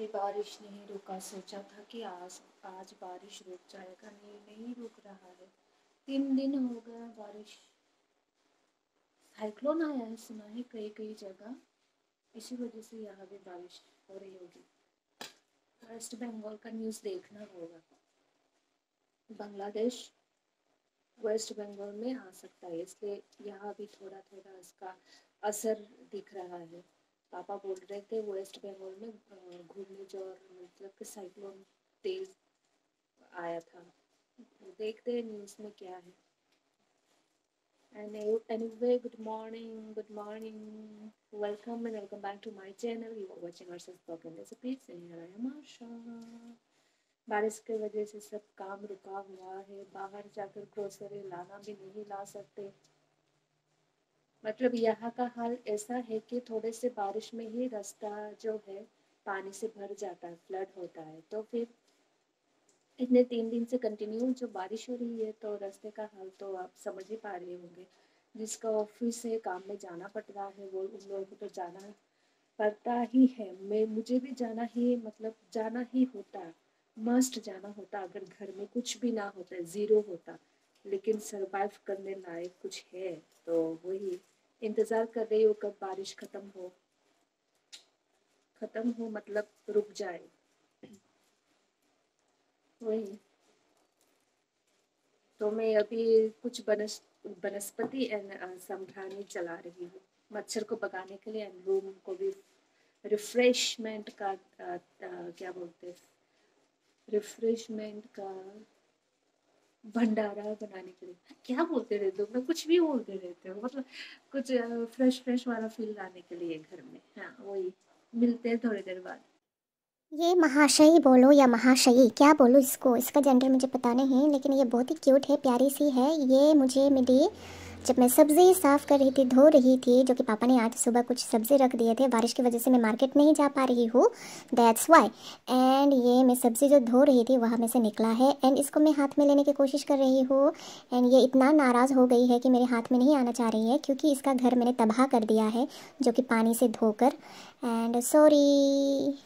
भी बारिश नहीं रुका। सोचा था कि आज बारिश रुक जाएगा, नहीं रुक रहा है। 3 दिन हो गया बारिश। साइक्लोन आया है सुना है कई कई जगह, इसी वजह से यहाँ भी बारिश हो रही होगी। वेस्ट बंगाल का न्यूज़ देखना होगा। बांग्लादेश वेस्ट बंगाल में आ सकता है, इसलिए यहाँ भी थोड़ा थोड़ा इसका असर दिख रहा है। पापा बोल रहे थे वेस्ट बंगाल में घूमने जो मतलब कि साइक्लोन तेज आया था। देखते हैं न्यूज़ में क्या है। Anyway, good morning, welcome and welcome back to my channel. You are watching our spoken recipes and here I am Asha. बारिश की वजह से सब काम रुका हुआ है। बाहर जाकर ग्रोसरी लाना भी नहीं ला सकते। मतलब यहाँ का हाल ऐसा है कि थोड़े से बारिश में ही रास्ता जो है पानी से भर जाता है, फ्लड होता है। तो फिर इतने 3 दिन से कंटिन्यू जो बारिश हो रही है तो रास्ते का हाल तो आप समझ ही पा रहे होंगे। जिसका ऑफिस से काम में जाना पड़ रहा है वो उन लोगों को तो जाना पड़ता ही है। मुझे भी जाना ही होता, मस्ट जाना होता। अगर घर में कुछ भी ना होता, ज़ीरो होता, लेकिन सरवाइव करने लायक कुछ है तो वही इंतज़ार कर रही हो कब बारिश ख़त्म हो मतलब रुक जाए। वही तो मैं अभी कुछ वनस्पति एंड सावधानी चला रही हूँ मच्छर को भगाने के लिए एंड रूम को भी रिफ्रेशमेंट का क्या बोलते हैं, रिफ्रेशमेंट का भंडारा बनाने के लिए क्या बोलते रहते हो, मैं कुछ भी बोलते रहते हो, मतलब कुछ फ्रेश वाला फील लाने के लिए घर में। हाँ वही, मिलते हैं थोड़ी देर बाद। ये महाशयी बोलो या महाशयी क्या बोलो इसको, इसका जेंडर मुझे पता नहीं, लेकिन ये बहुत ही क्यूट है, प्यारी सी है। ये मुझे मिली जब मैं सब्ज़ी साफ़ कर रही थी, धो रही थी, जो कि पापा ने आज सुबह कुछ सब्ज़ी रख दिए थे। बारिश की वजह से मैं मार्केट नहीं जा पा रही हूँ, दैट्स वाई। एंड ये मैं सब्ज़ी जो धो रही थी वहाँ में से निकला है एंड इसको मैं हाथ में लेने की कोशिश कर रही हूँ एंड ये इतना नाराज़ हो गई है कि मेरे हाथ में नहीं आना चाह रही है, क्योंकि इसका घर मैंने तबाह कर दिया है जो कि पानी से धोकर। And sorry.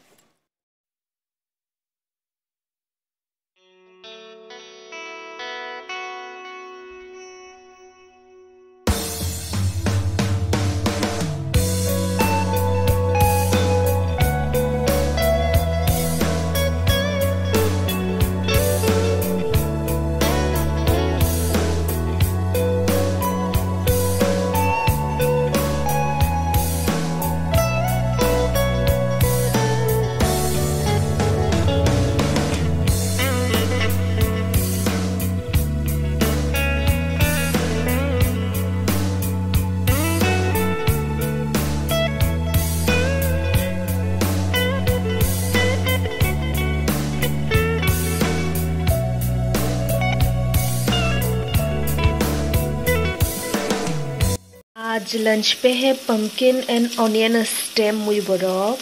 आज लंच पे है pumpkin and onion stem with rock,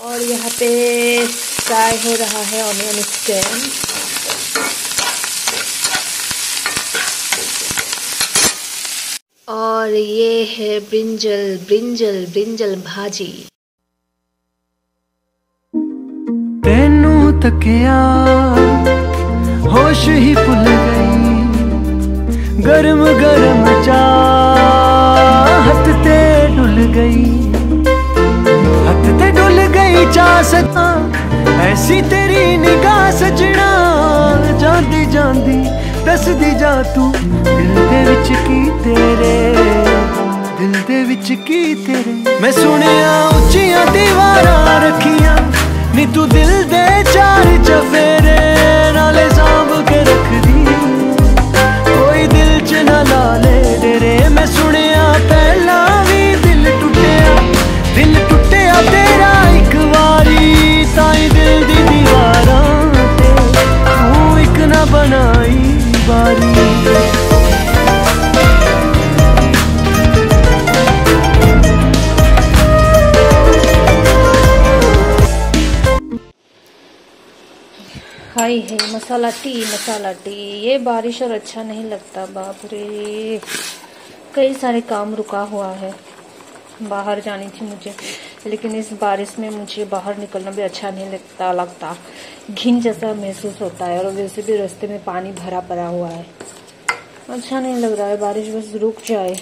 और यहाँ पे फ्राई हो रहा है ऑनियन स्टेम। और ये है ब्रिंजल भाजी। तेनू तकिया होश ही भुल गई, गरम चाहत ते डुल गई चाह सका ऐसी तेरी निगाह सजना। जांदी जांदी दसदी जा तू दिल दे विच की तेरे मैं सुनिया उच्चियां दीवारां रखियां नी तू दिल दे 4 चफेरे नाले सांभ के रखदी, कोई दिल च ना ला ले तेरे। मैं सुनिया पहला भी दिल टुटिया तेरा एक वारी, ताई दिल दी दीवारां ते तू एक ना बनाई बारी। हाय है मसाला टी। ये बारिश और अच्छा नहीं लगता, बाप रे। कई सारे काम रुका हुआ है, बाहर जानी थी मुझे लेकिन इस बारिश में मुझे बाहर निकलना भी अच्छा नहीं लगता। घिन जैसा महसूस होता है, और वैसे भी रास्ते में पानी भरा पड़ा हुआ है। अच्छा नहीं लग रहा है, बारिश बस रुक जाए।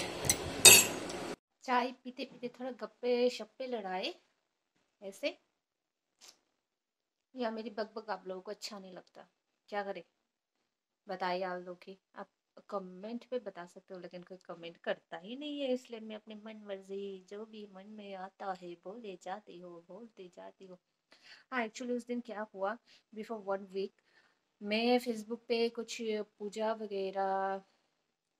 चाय पीते पीते थोड़ा गप्पे शप्पे लड़ाए ऐसे, या मेरी बकबक आप लोगों को अच्छा नहीं लगता? क्या करे, बताइए आप लोग की। आप कमेंट पे बता सकते हो, लेकिन कोई कमेंट करता ही नहीं है, इसलिए मैं अपनी मन मर्जी जो भी मन में आता है बोलते जाती हो। हाँ, एक्चुअली उस दिन क्या हुआ, बिफोर 1 वीक मैं फेसबुक पे कुछ पूजा वगैरह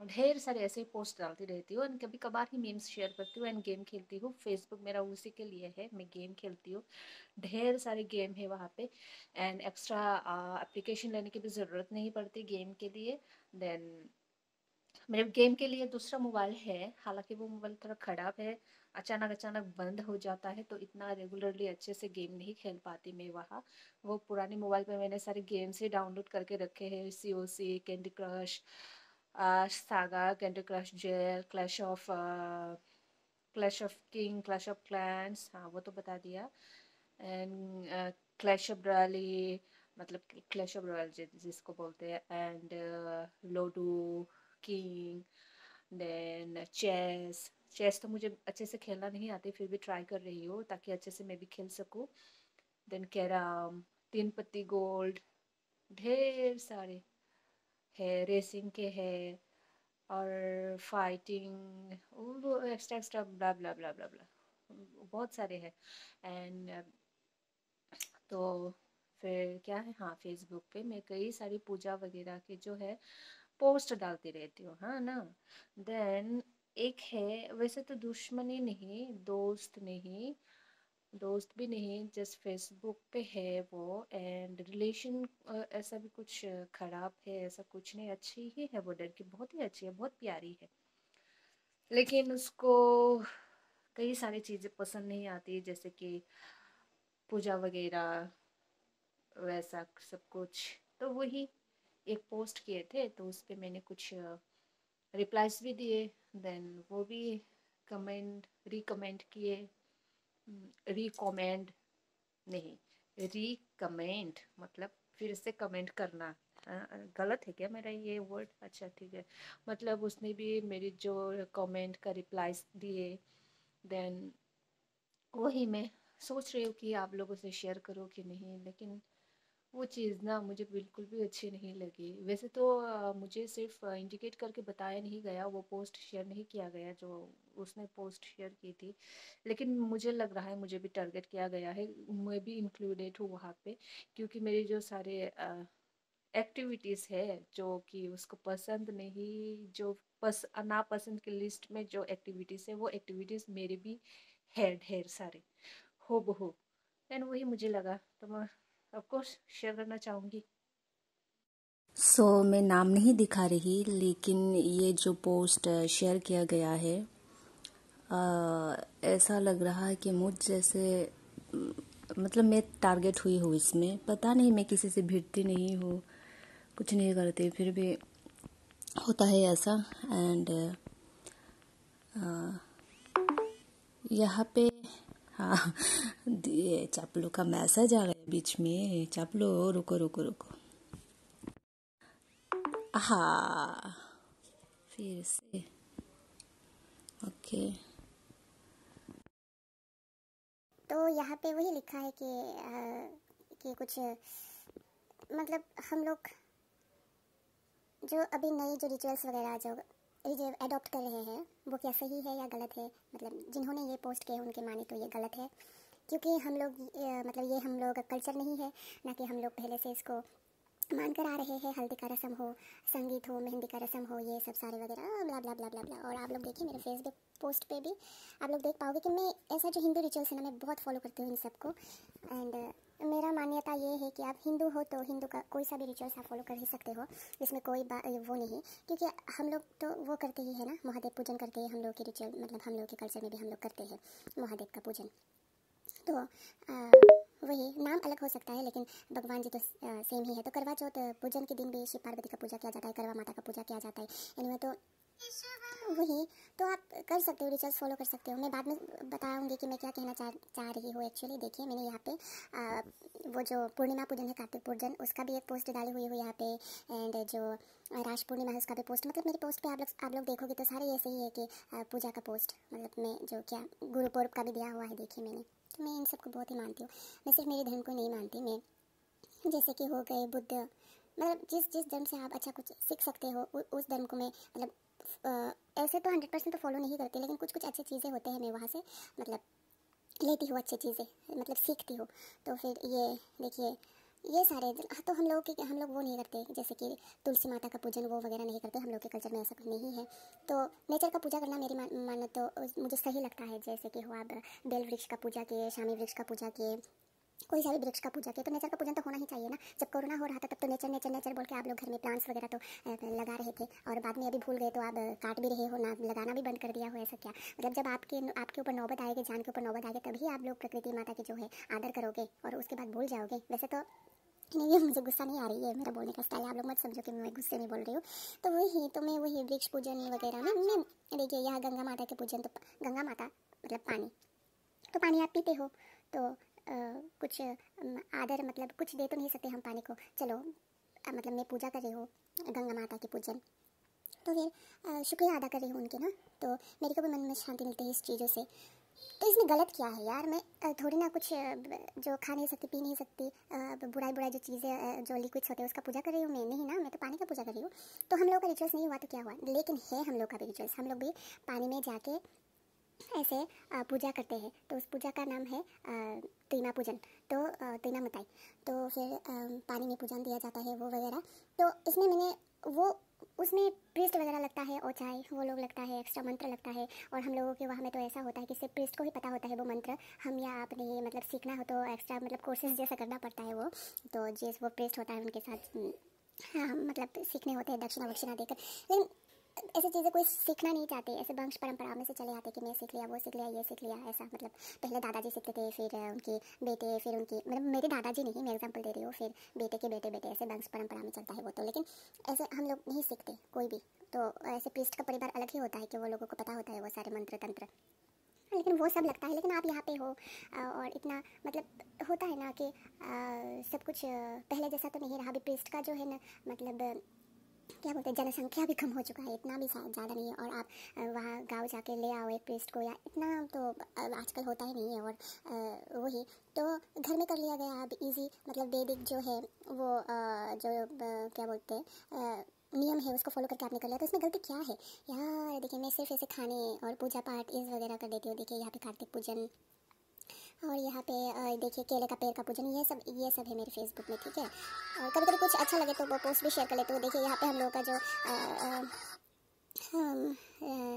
ढेर सारे ऐसे पोस्ट डालती रहती हूँ, कभी कभार ही मीम्स शेयर करती हूँ एंड गेम खेलती हूँ। फेसबुक मेरा उसी के लिए है, मैं गेम खेलती हूँ, ढेर सारे गेम है वहाँ पे, एंड एक्स्ट्रा एप्लीकेशन लेने की भी ज़रूरत नहीं पड़ती गेम के लिए। देन मेरे गेम के लिए दूसरा मोबाइल है, हालांकि वो मोबाइल थोड़ा ख़राब है, अचानक अचानक बंद हो जाता है, तो इतना रेगुलरली अच्छे से गेम नहीं खेल पाती मैं वहाँ। वो पुराने मोबाइल पे मैंने सारे गेम्स ही डाउनलोड करके रखे हैं, COC, Candy Crush, Saga, Candy Crush Jelly, Clash of King, Clash of Clans, हाँ वो तो बता दिया। एंड क्लैश ऑफ रॉयली, मतलब क्लैश ऑफ रॉयल जिसको बोलते हैं, and Ludo King, then chess तो मुझे अच्छे से खेलना नहीं आती, फिर भी ट्राई कर रही हूँ ताकि अच्छे से मैं भी खेल सकूँ। देन कैरम, 3 पत्ती गोल्ड, ढेर सारे है, रेसिंग के है, और फाइटिंग, वो एक्स्ट्रा एक्स्ट्रा ब्ला ब्ला ब्ला ब्ला ब्ला, बहुत सारे हैं। एंड तो फिर क्या है, हाँ फेसबुक पे मैं कई सारी पूजा वगैरह के जो है पोस्ट डालती रहती हूँ, हाँ ना। देन एक है, वैसे तो दुश्मनी नहीं, दोस्त भी नहीं, जस्ट फेसबुक पे है वो, एंड रिलेशन ऐसा भी कुछ खराब है ऐसा कुछ नहीं, अच्छी ही है वो, डर की बहुत ही अच्छी है, बहुत प्यारी है, लेकिन उसको कई सारी चीज़ें पसंद नहीं आती, जैसे कि पूजा वगैरह वैसा सब कुछ। तो वही एक पोस्ट किए थे, तो उस पर मैंने कुछ रिप्लाइज भी दिए, देन वो भी रिकमेंड किए, रिकमेंड नहीं, रिकमेंड मतलब फिर से कमेंट करना। गलत है क्या मेरा ये वर्ड? अच्छा ठीक है, मतलब उसने भी मेरी जो कमेंट का रिप्लाईज दिए, देन वही मैं सोच रही हूँ कि आप लोगों से शेयर करो कि नहीं, लेकिन वो चीज़ ना मुझे बिल्कुल भी अच्छी नहीं लगी। वैसे तो मुझे सिर्फ इंडिकेट करके बताया नहीं गया, वो पोस्ट शेयर नहीं किया गया जो उसने पोस्ट शेयर की थी, लेकिन मुझे लग रहा है मुझे भी टारगेट किया गया है, मैं भी इंक्लूडेड हूँ वहाँ पे, क्योंकि मेरी जो सारे एक्टिविटीज़ है जो कि उसको पसंद नहीं, जो नापसंद की लिस्ट में जो एक्टिविटीज़ है वो एक्टिविटीज़ मेरे भी है ढेर सारे, हो बहू। देन वही मुझे लगा, तो मैं ऑफकोर्स शेयर करना चाहूँगी। मैं नाम नहीं दिखा रही, लेकिन ये जो पोस्ट शेयर किया गया है, ऐसा लग रहा है कि मुझ जैसे मतलब मैं टारगेट हुई हूँ इसमें। पता नहीं, मैं किसी से भिड़ती नहीं हूँ, कुछ नहीं करती, फिर भी होता है ऐसा। एंड यहाँ पे हाँ ये चापलू का मैसेज आ गया बीच में। चापलू रुको रुको रुको, हाँ फिर से ओके। तो यहाँ पे वही लिखा है कि कुछ मतलब हम लोग जो अभी नई जो रिचुअल्स वगैरह जो अडॉप्ट कर रहे हैं वो क्या सही है या गलत है। मतलब जिन्होंने ये पोस्ट किया उनके माने तो ये गलत है, क्योंकि हम लोग मतलब ये हम लोग का कल्चर नहीं है, ना कि हम लोग पहले से इसको मान कर आ रहे हैं। हल्दी का रस्म हो, संगीत हो, मेहंदी का रस्म हो, ये सब सारे वगैरह ब्ला ब्ला ब्ला ब्ला ब्ला। और आप लोग देखिए मेरे फेसबुक पोस्ट पे भी आप लोग देख पाओगे कि मैं ऐसा जो हिंदू रिचुअल्स है ना मैं बहुत फॉलो करती हूँ इन सबको। एंड मेरा मान्यता ये है कि आप हिंदू हो तो हिंदू का कोई सा भी रिचुअल्स आप फॉलो कर ही सकते हो, इसमें कोई वो नहीं, क्योंकि हम लोग तो वो करते ही है ना, महादेव पूजन करते हैं हम लोग के रिचुअल, मतलब हम लोग के कल्चर में भी हम लोग करते हैं महादेव का पूजन। तो वही नाम अलग हो सकता है लेकिन भगवान जी तो सेम ही है। तो करवा चौथ पूजन के दिन भी शिव पार्वती का पूजा किया जाता है, करवा माता का पूजा किया जाता है। एनीवे तो वही तो आप कर सकते हो, रिचुअल्स फॉलो कर सकते हो। मैं बाद में बताऊंगी कि मैं क्या कहना चाह रही हूँ एक्चुअली। देखिए मैंने यहाँ पे वो जो पूर्णिमा पूजन है, कार्तिक पूजन, उसका भी एक पोस्ट डाली हुई है यहाँ पे, एंड जो राश पूर्णिमा है उसका भी पोस्ट। मतलब मेरे पोस्ट पे आप लोग देखोगे तो सारे ऐसे ही है कि पूजा का पोस्ट, मतलब मैं जो क्या गुरुपर्व का भी दिया हुआ है देखिए मैंने। तो मैं इन सबको बहुत ही मानती हूँ। मैं सिर्फ मेरे धर्म को नहीं मानती, मैं जैसे कि हो गए बुद्ध, मतलब जिस धर्म से आप अच्छा कुछ सीख सकते हो उस धर्म को मैं मतलब ऐसे तो 100% तो फॉलो नहीं करती, लेकिन कुछ कुछ अच्छी चीज़ें होते हैं मैं वहाँ से मतलब लेती हूँ, अच्छी चीज़ें मतलब सीखती हूँ। तो फिर ये देखिए ये सारे तो हम लोग वो नहीं करते, जैसे कि तुलसी माता का पूजन वो वगैरह नहीं करते, हम लोग के कल्चर में ऐसा कुछ नहीं है। तो नेचर का पूजा करना मेरी मानो तो मुझे सही लगता है। जैसे कि हो आप बेल वृक्ष का पूजा किए, शामी वृक्ष का पूजा किए, कोई सा भी वृक्ष का पूजा किया, तो नेचर का पूजन तो होना ही चाहिए ना। जब कोरोना हो रहा था तब तो नेचर नेचर नेचर बोल के आप लोग घर में प्लांट्स वगैरह तो लगा रहे थे, और बाद में अभी भूल गए तो आप काट भी रहे हो, ना लगाना भी बंद कर दिया हो, ऐसा क्या? मतलब जब आपके ऊपर नौबत आएगी, जान के ऊपर नौबत आएगी, तभी आप लोग प्रकृति माता की जो है आदर करोगे और उसके बाद भूल जाओगे। वैसे तो नहीं, ये मुझे गुस्सा नहीं आ रही है, मेरा बोलने का स्टाइल, आप लोग मत समझो कि मैं गुस्से में बोल रही हूँ। तो मैं वही वृक्ष पूजन वगैरह में देखिए यहाँ गंगा माता के पूजन, तो गंगा माता मतलब पानी, तो पानी आप पीते हो तो कुछ आदर मतलब कुछ दे तो नहीं सकते हम पानी को, चलो मतलब मैं पूजा कर रही हूँ गंगा माता की पूजन, तो फिर शुक्रिया अदा कर रही हूँ उनके ना, तो मेरे को भी मन में शांति मिलती है इस चीज़ों से। तो इसमें गलत क्या है यार? मैं थोड़ी ना कुछ जो खा नहीं सकती, पी नहीं सकती, बुराई जो चीज़ें जो लिक्विड्स होते हैं उसका पूजा कर रही हूँ मैं, नहीं ना, मैं तो पानी का पूजा कर रही हूँ। तो हम लोग का रिचुअल्स नहीं हुआ तो क्या हुआ, लेकिन है हम लोग का भी रिचुअल्स। हम लोग भी पानी में जाके ऐसे पूजा करते हैं, तो उस पूजा का नाम है तीना पूजन, तो तीना मताई। तो फिर पानी में पूजन दिया जाता है वो वगैरह। तो इसमें मैंने वो उसमें प्रीस्ट वगैरह लगता है, और चाहे वो लोग लगता है, एक्स्ट्रा मंत्र लगता है, और हम लोगों के वहाँ में तो ऐसा होता है कि सिर्फ प्रीस्ट को ही पता होता है वो मंत्र, हम या आपने मतलब सीखना हो तो एक्स्ट्रा मतलब कोर्सेज जैसा करना पड़ता है वो। तो जिस वो प्रीस्ट होता है उनके साथ हाँ मतलब सीखने होते हैं दक्षिणा वक्षिणा देकर। लेकिन ऐसी चीज़ें कोई सीखना नहीं चाहते, ऐसे वंश परंपरा में से चले आते कि मैं सीख लिया, वो सीख लिया, ये सीख लिया, ऐसा मतलब पहले दादाजी सीखते थे, फिर उनके बेटे, फिर उनकी मतलब मेरे दादाजी नहीं, मैं एग्जांपल दे रही हूँ, फिर बेटे के बेटे, ऐसे वंश परंपरा में चलता है वो तो। लेकिन ऐसे हम लोग नहीं सीखते कोई भी, तो ऐसे प्रीस्ट का परिवार अलग ही होता है कि वो लोगों को पता होता है वो सारे मंत्र तंत्र, लेकिन वो सब लगता है। लेकिन आप यहाँ पे हो और इतना मतलब होता है ना कि सब कुछ पहले जैसा तो नहीं रहा। अभी प्रीस्ट का जो है ना मतलब क्या बोलते हैं, जनसंख्या भी कम हो चुका है, इतना भी ज़्यादा नहीं है, और आप वहाँ गांव जाके ले आओ एक प्रीस्ट को, या इतना तो आजकल होता ही नहीं है। और वही तो घर में कर लिया गया अब इजी, मतलब वैदिक जो है वो जो क्या बोलते हैं नियम है उसको फॉलो करके आपने कर लिया, तो इसमें गलती क्या है यार? देखिए मैं सिर्फ ऐसे खाने और पूजा पाठ इस वगैरह कर देती हूँ। देखिए यहाँ पे कार्तिक पूजन, और यहाँ पे देखिए केले का पेड़ का पूजन, ये सब है मेरे फेसबुक में, ठीक है। और कभी कभी कुछ अच्छा लगे तो वो पोस्ट भी शेयर कर लेते हो। देखिए यहाँ पे हम लोगों का जो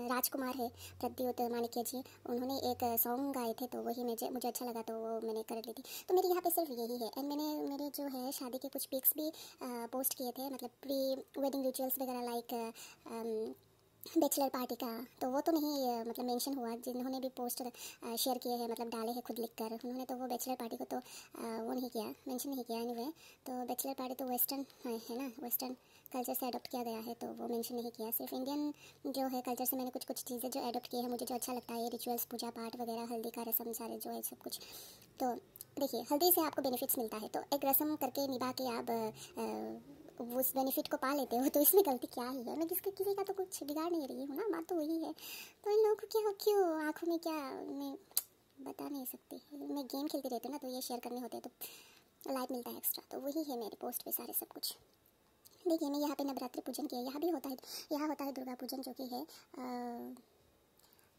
राजकुमार है प्रद्युत माणिक्य जी, उन्होंने एक सॉन्ग गाए थे, तो वही मुझे अच्छा लगा तो वो मैंने कर ली थी। तो मेरे यहाँ पे सिर्फ यही है। एंड मैंने मेरे जो है शादी के कुछ पिक्स भी पोस्ट किए थे, मतलब प्री वेडिंग रिचुअल्स वगैरह, लाइक बैचलर पार्टी का, तो वो तो नहीं मतलब मेंशन हुआ। जिन्होंने भी पोस्ट शेयर किए हैं मतलब डाले हैं खुद लिखकर, उन्होंने तो वो बैचलर पार्टी को तो वो नहीं किया, मेंशन नहीं किया। एनीवे तो बैचलर पार्टी तो वेस्टर्न है ना, वेस्टर्न कल्चर से अडॉप्ट किया गया है, तो वो मेंशन नहीं किया। सिर्फ इंडियन जो है कल्चर से मैंने कुछ चीज़ें जो अडॉप्ट की है, मुझे जो अच्छा लगता है, रिचुअल्स, पूजा पाठ वगैरह, हल्दी का रस्म, सारे जो है सब कुछ। तो देखिए हल्दी से आपको बेनिफिट्स मिलता है, तो एक रस्म करके निभा के आप उस बेनिफिट को पा लेते हो, तो इसमें गलती क्या ही है? मैं किसी का तो कुछ बिगाड़ नहीं रही हूँ ना, बात तो वही है। तो इन लोगों को क्यों आंखों में क्या, मैं बता नहीं सकती। मैं गेम खेलती रहती हूँ ना, तो ये शेयर करने होते हैं तो लाइक मिलता है एक्स्ट्रा, तो वही है मेरे पोस्ट पे सारे सब कुछ। देखिए मैं यहाँ पे नवरात्रि पूजन किया, यहाँ भी होता है, यहाँ होता है दुर्गा पूजन, जो कि है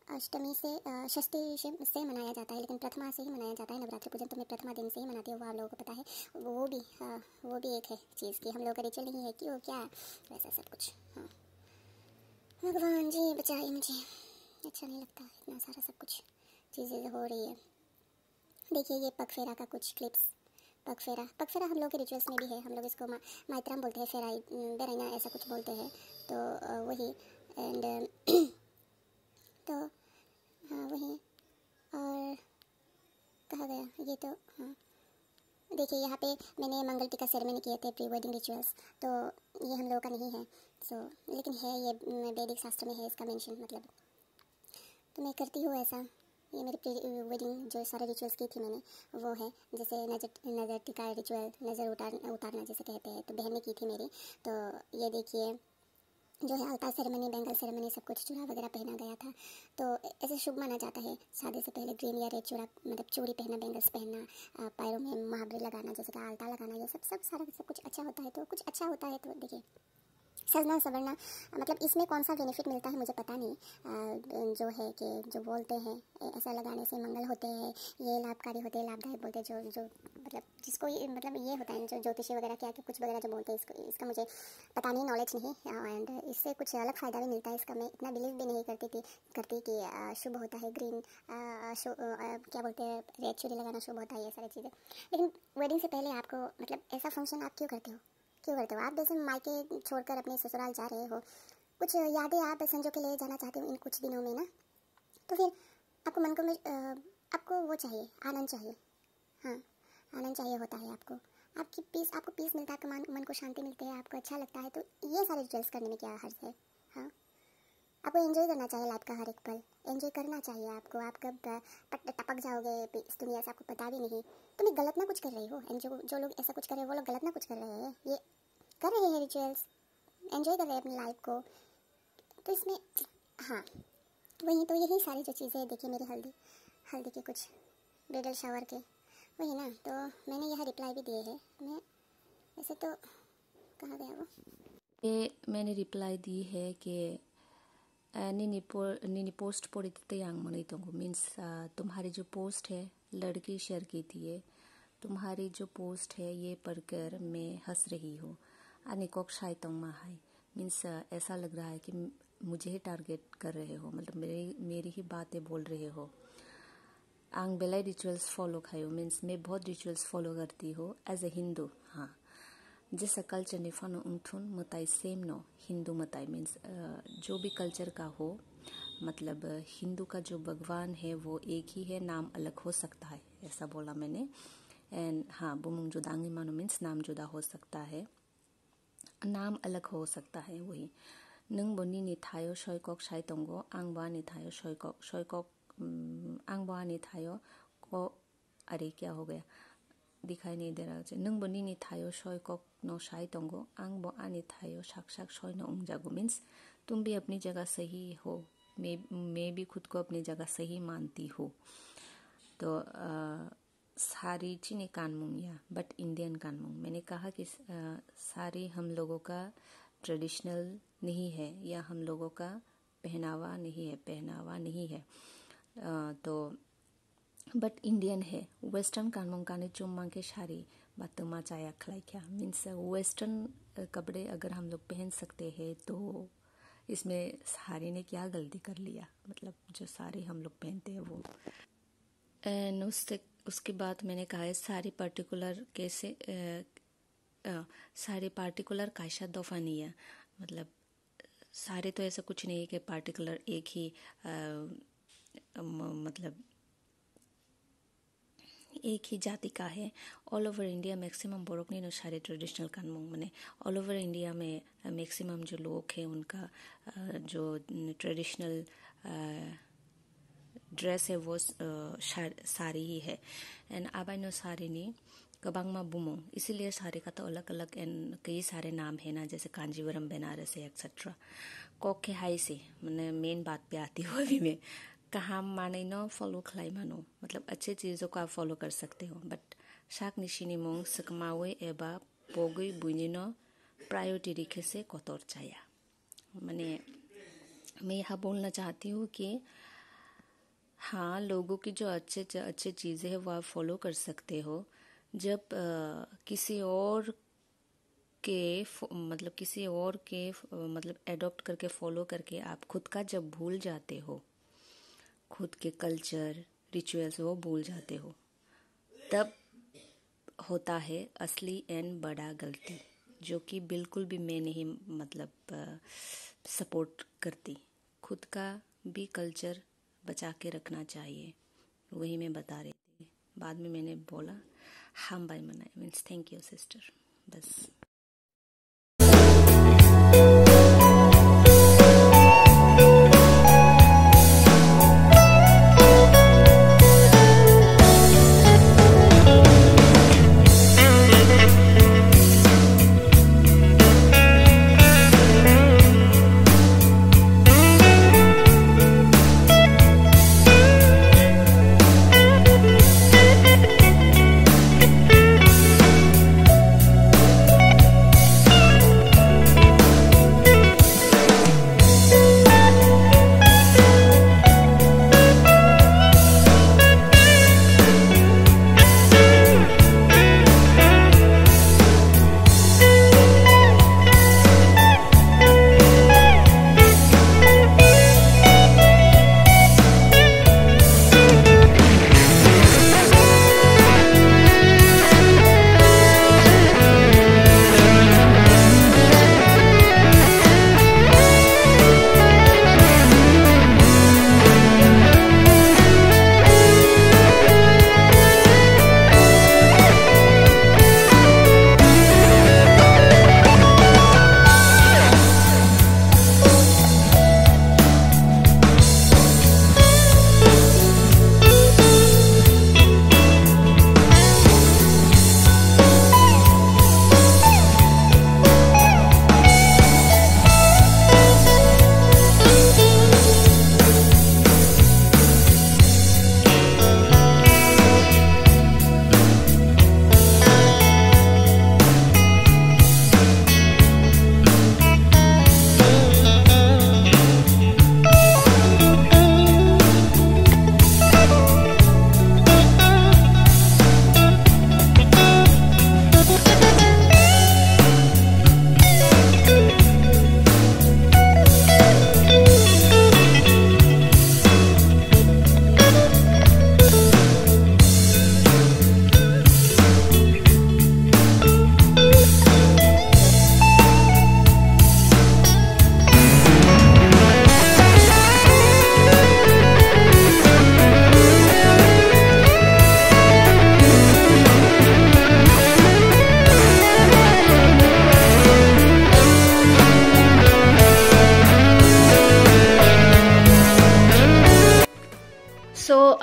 अष्टमी से षष्ठी से मनाया जाता है, लेकिन प्रथमा से ही मनाया जाता है नवरात्रि पूजन, तो मैं प्रथमा दिन से ही मनाती हूँ, वो आप लोगों को पता है। वो भी एक है चीज़ की हम लोगों का रिचुअल नहीं है कि वो क्या वैसा सब कुछ। हाँ भगवान जी बचाइए, मुझे अच्छा नहीं लगता इतना सारा सब कुछ चीज़ें हो रही है। देखिए ये पगफेरा का कुछ क्लिप्स। पगफेरा हम लोग के रिचुअल्स में भी है, हम लोग इसको माइत्राम बोलते हैं, फेराई बेरैना ऐसा कुछ बोलते हैं, तो वही। एंड तो हाँ वही, और कहा गया ये तो हाँ देखिए यहाँ पे मैंने मंगल टीका सेरेमनी किए थे, प्री वेडिंग रिचुअल्स, तो ये हम लोगों का नहीं है। सो लेकिन है, ये वैदिक शास्त्र में है इसका मेंशन, मतलब तो मैं करती हूँ ऐसा। ये मेरी प्री वेडिंग जो सारे रिचुअल्स की थी मैंने, वो है। जैसे नज़र टीका रिचुअल, नज़र उतारना जैसे कहते हैं, तो बहन ने की थी मेरी। तो ये देखिए जो है अल्तार सेरेमनी, बैंगल सेरेमनी, सब कुछ चूड़ा वगैरह पहना गया था। तो ऐसे शुभ माना जाता है शादी से पहले ग्रीन या रेड चूड़ा, मतलब चूड़ी पहनना, बैंगल्स पहनना, पैरों में महावरी लगाना, जैसे कि आलता लगाना, ये सब सारा सब कुछ अच्छा होता है। तो कुछ अच्छा होता है तो देखिए सजना सवरना, मतलब इसमें कौन सा बेनिफिट मिलता है मुझे पता नहीं। जो है कि जो बोलते हैं ऐसा लगाने से मंगल होते हैं, ये लाभकारी होते हैं, लाभदायक बोलते हैं, जो मतलब जिसको मतलब ये होता है, जो ज्योतिषी वगैरह क्या कुछ वगैरह जो बोलते हैं, इसका मुझे पता नहीं, नॉलेज नहीं। एंड इससे कुछ अलग फ़ायदा भी मिलता है इसका। मैं इतना बिलीव भी नहीं करती कि शुभ होता है ग्रीन, क्या बोलते हैं, रेड चूड़ी लगाना शुभ होता है, ये सारी चीज़ें। लेकिन वेडिंग से पहले आपको मतलब ऐसा फंक्शन आप क्यों करते हो? आप जैसे मायके छोड़कर अपने ससुराल जा रहे हो, कुछ यादें आप संजो के लिए जाना चाहते हो इन कुछ दिनों में ना, तो फिर आपको मन को आपको वो चाहिए, आनंद चाहिए। हाँ, आनंद चाहिए होता है आपको, आपको पीस मिलता है, मन को शांति मिलती है, आपको अच्छा लगता है। तो ये सारे रिचुअल्स करने में क्या हर्ज है? हाँ, आपको एंजॉय करना चाहिए लाइफ का हर एक पल, एंजॉय करना चाहिए आपको। आप कब टपक जाओगे इस दुनिया से आपको पता भी नहीं। तुम गलत ना कुछ कर रही हो, एंड जो लोग ऐसा कुछ कर रहे हैं वो लोग गलत ना कुछ कर रहे हैं, ये कर रहे हैं रिचुअल्स, एंजॉय कर रहे हैं अपनी लाइफ को। तो इसमें हाँ, वही तो यही सारी जो चीज़ें देखिए मेरी हल्दी के कुछ ब्राइडल शावर के वही ना। तो मैंने यह रिप्लाई भी दिए है, मैं वैसे तो कहाँ गया वो, ये मैंने रिप्लाई दी है कि निनी पोस्ट पड़ी थी यांग मनी तुमको मीन्स तुम्हारी जो पोस्ट है लड़की शेयर की थी, ये तुम्हारी जो पोस्ट है ये पढ़कर मैं हंस रही हूँ। अनिकोक शाय तंग हाई मीन्स ऐसा लग रहा है कि मुझे ही टारगेट कर रहे हो, मतलब मेरी ही बातें बोल रहे हो। आंग बेलाई रिचुअल्स फॉलो खायो मीन्स मैं बहुत रिचुअल्स फॉलो करती हूँ एज ए हिंदू। हाँ, जैसा कल्चर ने फनो उंथुन मताई सेम नो हिंदू मताई मीन्स जो भी कल्चर का हो, मतलब हिंदू का जो भगवान है वो एक ही है, नाम अलग हो सकता है, ऐसा बोला मैंने। एंड हाँ, बुमुंग जुदांगी मानो मीन्स नाम जुदा हो सकता है, नाम अलग हो सकता है। वही नंग बोनी निथायो शोयकोक शाय तंगो आंग बा निथायो शोयकोक आंग बा निथायो को, अरे क्या हो गया, दिखाई नहीं दे रहा है। नंग बोनी निथायो शोयकोक नो शाय तंगो आंग बो आनी थायो साक्षात शोय नो उंग जागो मीन्स तुम भी अपनी जगह सही हो, मैं भी खुद को अपनी जगह सही मानती हूँ। तो सारी चीनी कानमुंग या बट इंडियन कानमुंग, मैंने कहा कि सारी हम लोगों का ट्रेडिशनल नहीं है या हम लोगों का पहनावा नहीं है, तो बट इंडियन है। वेस्टर्न कानमुंग काने चुम्मा के शारी बातमा चाया खलाई क्या मीन्स वेस्टर्न कपड़े अगर हम लोग पहन सकते हैं तो इसमें सारी ने क्या गलती कर लिया, मतलब जो सारी हम लोग पहनते हैं वो। एंड उसके बाद मैंने कहा है सारी पर्टिकुलर कैसे सारे पार्टिकुलर कायशा दफा नहीं है, मतलब सारे तो ऐसा कुछ नहीं है कि पार्टिकुलर एक ही मतलब एक ही जाति का है। ऑल ओवर इंडिया मैक्सिमम बोरोकनी नो सारे ट्रेडिशनल कानमुंग मने ऑल ओवर इंडिया में मैक्सिमम जो लोग हैं उनका जो ट्रेडिशनल ड्रेस है वो साड़ी ही है। एंड आबाइनो साड़ी ने कबांगमा बुमो, इसीलिए साड़ी का तो अलग अलग एंड कई सारे नाम है ना, जैसे कांजीवरम, बनारस है एक्सेट्रा। कोके हाई से मैंने मेन बात पे आती हूँ अभी मैं, कहाँ माने नो फॉलो खलाई मानो, मतलब अच्छे चीज़ों को आप फॉलो कर सकते हो, बट शाक निशिनी मोंग सकमावे एबा पोगई बुनिनो प्रायोरिटी रिखे से कोतोर चाया। मैंने मैं यह बोलना चाहती हूँ कि हाँ, लोगों की जो अच्छे चीज़ें हैं वो आप फॉलो कर सकते हो। जब किसी और के मतलब एडॉप्ट करके फॉलो करके आप खुद का जब भूल जाते हो, खुद के कल्चर रिचुअल्स वो भूल जाते हो, तब होता है असली एंड बड़ा गलती, जो कि बिल्कुल भी मैं नहीं मतलब सपोर्ट करती। खुद का भी कल्चर बचा के रखना चाहिए, वही मैं बता रही थी। बाद में मैंने बोला हम बाय मनाए मीन्स थैंक यू सिस्टर, बस।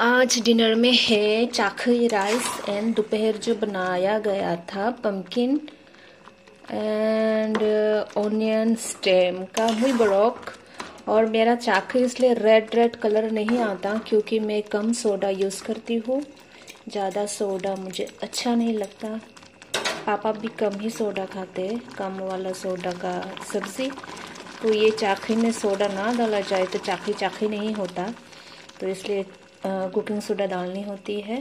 आज डिनर में है चाखई राइस एंड दोपहर जो बनाया गया था पम्पकिन एंड ऑनियन स्टेम का मुई बड़ोक। और मेरा चाखई इसलिए रेड कलर नहीं आता क्योंकि मैं कम सोडा यूज़ करती हूँ, ज़्यादा सोडा मुझे अच्छा नहीं लगता। पापा भी कम ही सोडा खाते, कम वाला सोडा का सब्ज़ी। तो ये चाखई में सोडा ना डाला जाए तो चाखई नहीं होता, तो इसलिए कुकिंग सोडा डालनी होती है।